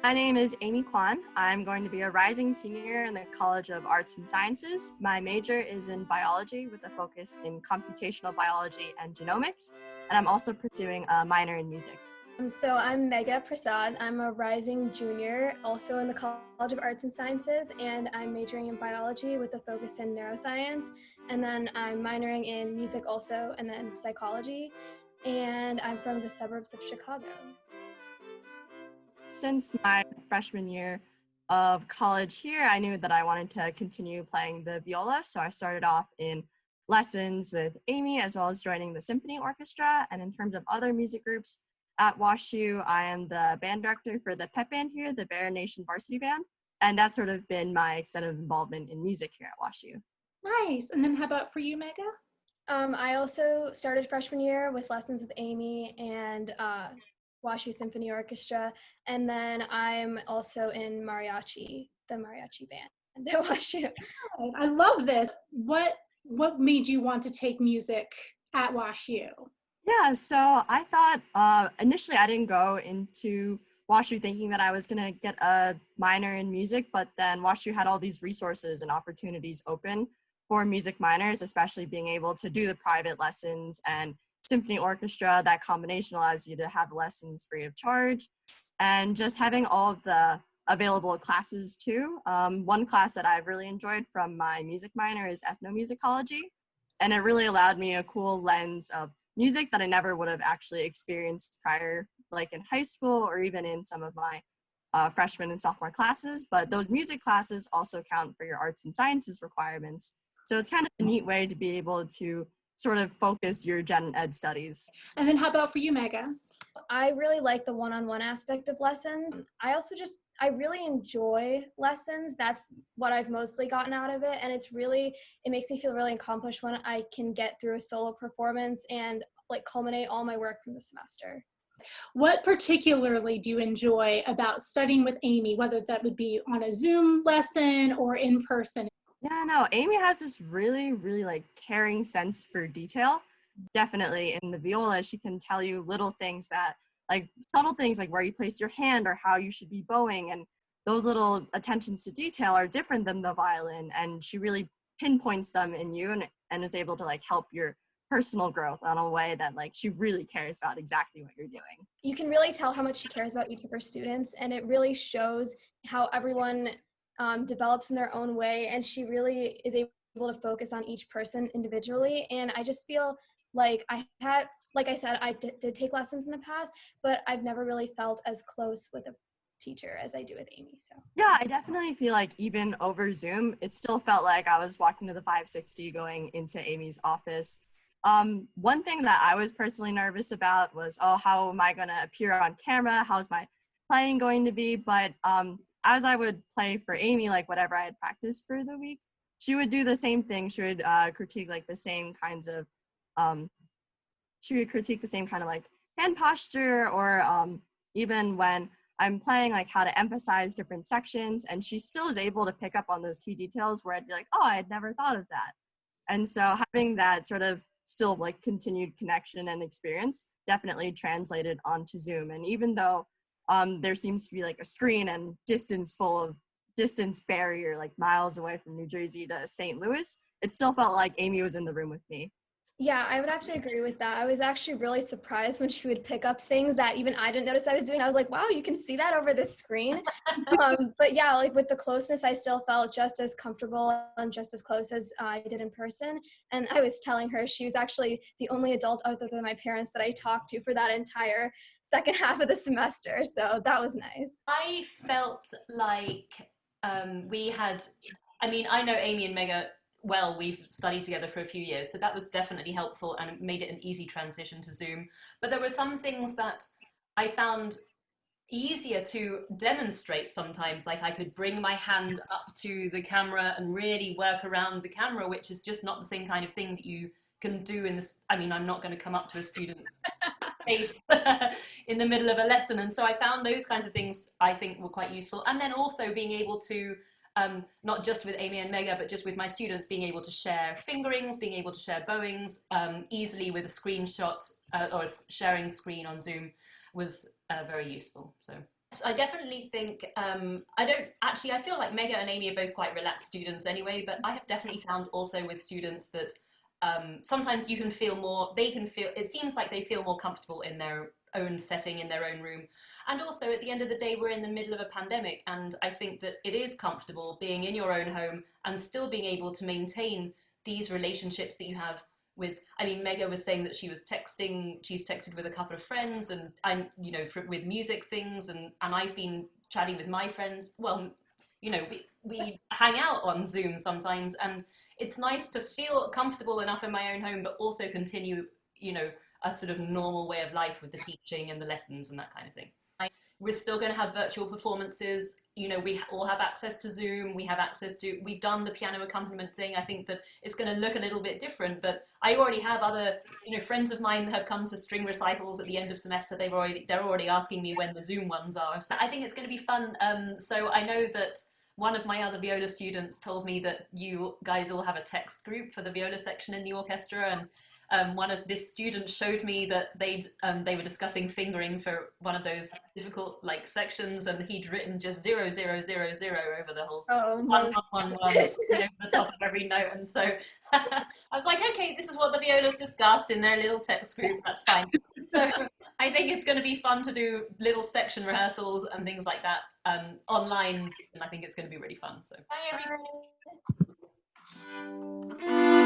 My name is Amy Kwan. I'm going to be a rising senior in the College of Arts and Sciences. My major is in biology with a focus in computational biology and genomics, and I'm also pursuing a minor in music. So I'm Megha Prasad. I'm a rising junior, also in the College of Arts and Sciences, and I'm majoring in biology with a focus in neuroscience. And then I'm minoring in music also, and then psychology. And I'm from the suburbs of Chicago. Since my freshman year of college here, I knew that I wanted to continue playing the viola, so I started off in lessons with Amy as well as joining the symphony orchestra. And in terms of other music groups at WashU, I am the band director for the pep band here, the Bear Nation Varsity Band, and that's sort of been my extensive involvement in music here at WashU. Nice. And then how about for you, Megha? I also started freshman year with lessons with Amy and WashU Symphony Orchestra, and then I'm also in mariachi, the mariachi band at WashU. I love this. What made you want to take music at WashU? Yeah, so I thought initially I didn't go into WashU thinking that I was going to get a minor in music, but then WashU had all these resources and opportunities open for music minors, especially being able to do the private lessons and symphony orchestra. That combination allows you to have lessons free of charge, and just having all of the available classes too. One class that I've really enjoyed from my music minor is ethnomusicology, and it really allowed me a cool lens of music that I never would have actually experienced prior, like in high school or even in some of my freshman and sophomore classes. But those music classes also count for your arts and sciences requirements. So it's kind of a neat way to be able to sort of focus your gen ed studies. And then how about for you, Megha? I really like the one-on-one aspect of lessons. I really enjoy lessons. That's what I've mostly gotten out of it. And it makes me feel really accomplished when I can get through a solo performance and like culminate all my work from the semester. What particularly do you enjoy about studying with Amy, whether that would be on a Zoom lesson or in person? Yeah, no, Amy has this really, really like caring sense for detail. Definitely in the viola, she can tell you little things that like subtle things like where you place your hand or how you should be bowing. And those little attentions to detail are different than the violin. And she really pinpoints them in you and is able to like help your personal growth in a way that like she really cares about exactly what you're doing. You can really tell how much she cares about each of her students, and it really shows how everyone develops in their own way, and she really is able to focus on each person individually. And I just feel like like I said, I did take lessons in the past, but I've never really felt as close with a teacher as I do with Amy. So yeah, I definitely feel like even over Zoom, it still felt like I was walking to the 560 going into Amy's office. One thing that I was personally nervous about was, oh, how am I going to appear on camera? How's my playing going to be? But as I would play for Amy, like whatever I had practiced for the week, she would do the same thing. She would critique like the same kinds of, like hand posture, or even when I'm playing, like how to emphasize different sections. And she still is able to pick up on those key details where I'd be like, oh, I had never thought of that. And so having that sort of still like continued connection and experience definitely translated onto Zoom. And even though there seems to be like a screen and distance barrier like miles away from New Jersey to St. Louis, it still felt like Amy was in the room with me. yeah, I would have to agree with that. I was actually really surprised when she would pick up things that even I didn't notice I was doing. I was like, wow, you can see that over the screen. But yeah, like with the closeness, I still felt just as comfortable and just as close as I did in person. And I was telling her she was actually the only adult other than my parents that I talked to for that entire second half of the semester. So that was nice. I felt like I know Amy and Megha well. We've studied together for a few years, so that was definitely helpful and made it an easy transition to Zoom. But there were some things that I found easier to demonstrate sometimes, like I could bring my hand up to the camera and really work around the camera, which is just not the same kind of thing that you can do in this. I mean, I'm not going to come up to a student's face in the middle of a lesson. And so I found those kinds of things I think were quite useful. And then also being able to, not just with Amy and Megha, but just with my students, being able to share fingerings, being able to share bowings easily with a screenshot or sharing screen on Zoom was very useful. So I definitely think, I feel like Mega and Amy are both quite relaxed students anyway, but I have definitely found also with students that sometimes you can feel more, it seems like they feel more comfortable in their own setting, in their own room. And also at the end of the day, we're in the middle of a pandemic, and I think that it is comfortable being in your own home and still being able to maintain these relationships that you have with, I mean, Mega was saying that she's texted with a couple of friends, and I'm, with music things, and I've been chatting with my friends. Well, we hang out on Zoom sometimes, and it's nice to feel comfortable enough in my own home, but also continue, a sort of normal way of life with the teaching and the lessons and that kind of thing. We're still going to have virtual performances. We all have access to Zoom. We've done the piano accompaniment thing. I think that it's going to look a little bit different, but I already have other, friends of mine that have come to string recitals at the end of semester. They're already asking me when the Zoom ones are. So I think it's going to be fun. So I know that one of my other viola students told me that you guys all have a text group for the viola section in the orchestra, and one of this student showed me that they were discussing fingering for one of those difficult sections, and he'd written just 0 0 0 0 over the whole 1 1 1 1 the top of every note. And so I was like, okay, this is what the violas discuss in their little text group. That's fine. So I think it's going to be fun to do little section rehearsals and things like that online, and I think it's going to be really fun. So bye everyone.